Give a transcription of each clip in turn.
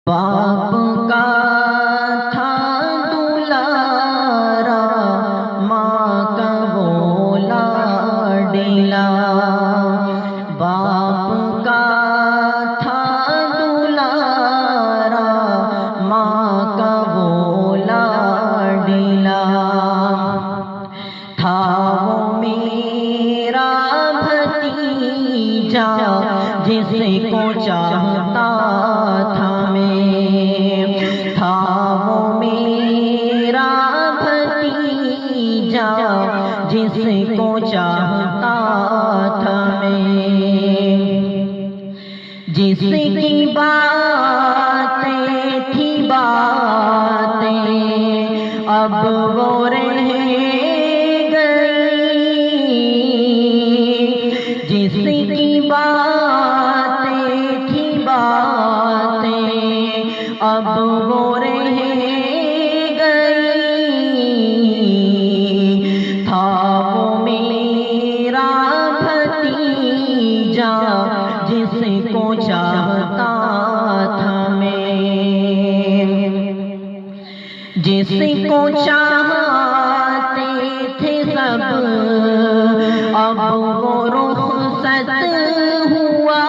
باپ کا تھا دلارا، ماں کا وہ لاڈلا۔ باپ کا تھا دلارا، ماں کا وہ لاڈلا۔ تھا وہ میرا بھتیجا، جس کو چاہتا تھا میں۔ تھا وہ میرا بھتیجا، جس کو چاہتا تھا میں۔ جس کی باتیں تھی باتیں، اب وہ رہ گئی۔ جس کی باتیں تھی باتیں، اب وہ رہ گئی۔ تھا وہ میرا بھتیجا، جس کو چاہتا تھا میں۔ جس کو چاہتے تھے سب، اب وہ رخصت ہوا۔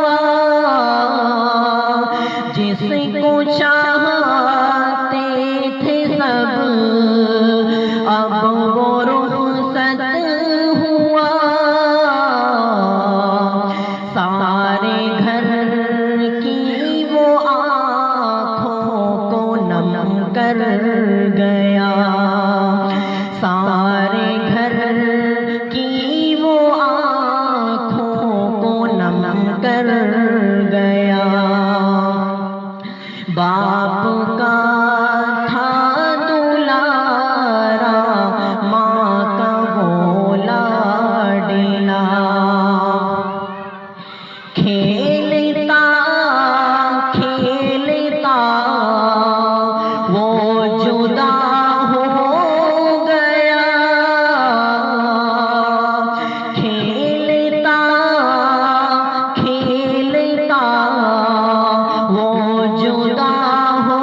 جس کو چاہتے تھے سب، اب وہ رخصت ہوا۔ سارے گھر کی وہ آنکھوں کو نم کر گیا۔ سارے گھر کی وہ آنکھوں کو نم کر گیا۔ باپ کا تھا دلارا، ماں کا وہ لاڈلا۔ کھیلتا کھیلتا وہ جدا ہو گیا۔ کھیلتا کھیلتا وہ جدا ہو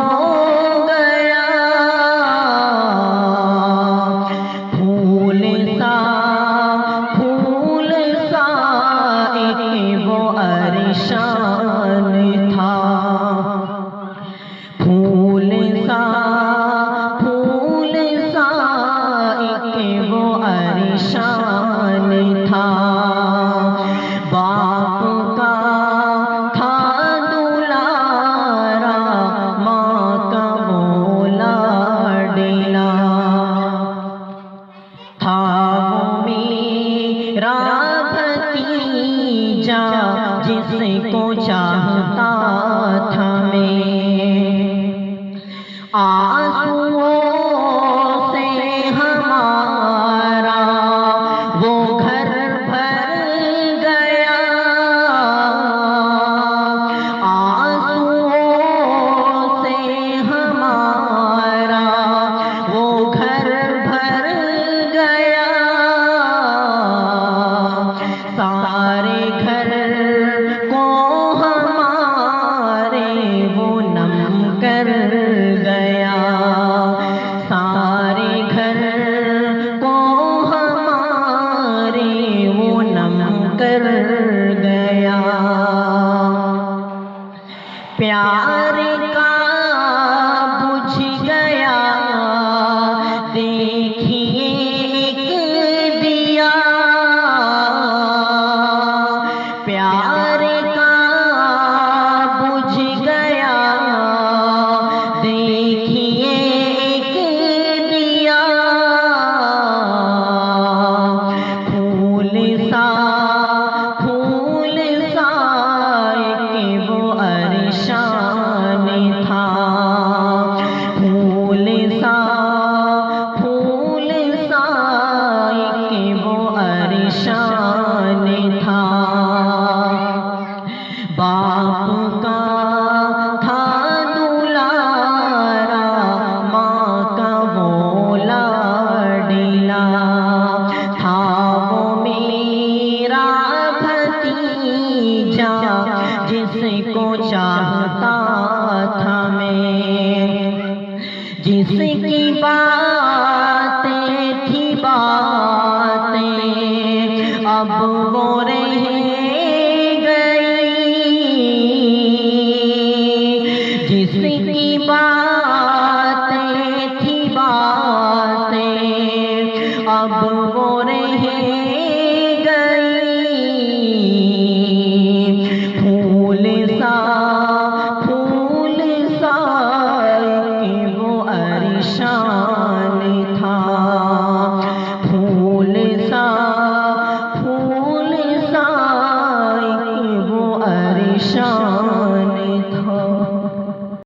جس کی باتیں تھی باتیں اب وہ رہ گئی، جس